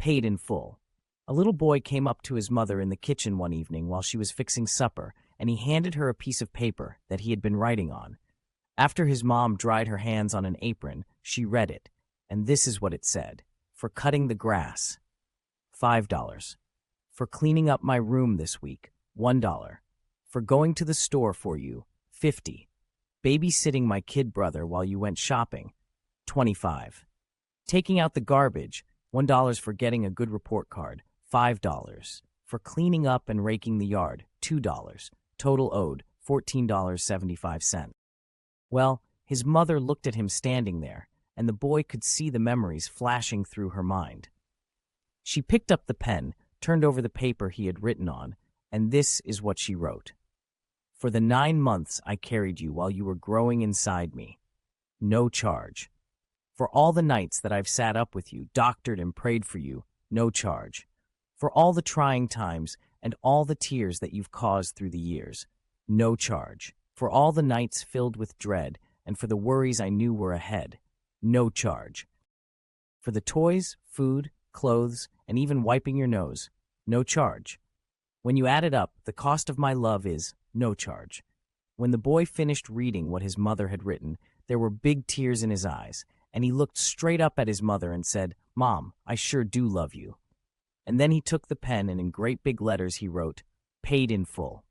paid in full. A little boy came up to his mother in the kitchen one evening while she was fixing supper, and he handed her a piece of paper that he had been writing on. After his mom dried her hands on an apron, she read it, and this is what it said. For cutting the grass, $5. For cleaning up my room this week, $1. For going to the store for you, $50. Babysitting my kid brother while you went shopping, $25. Taking out the garbage, $1. For getting a good report card, $5. For cleaning up and raking the yard, $2. Total owed, $14.75. Well, his mother looked at him standing there, and the boy could see the memories flashing through her mind. She picked up the pen, turned over the paper he had written on, and this is what she wrote. For the 9 months I carried you while you were growing inside me, no charge. For all the nights that I've sat up with you, doctored and prayed for you, no charge. For all the trying times and all the tears that you've caused through the years, no charge. For all the nights filled with dread and for the worries I knew were ahead, no charge. For the toys, food, clothes, and even wiping your nose, no charge. When you add it up, the cost of my love is no charge. When the boy finished reading what his mother had written, there were big tears in his eyes, and he looked straight up at his mother and said, "Mom, I sure do love you." And then he took the pen and in great big letters he wrote, "Paid in full."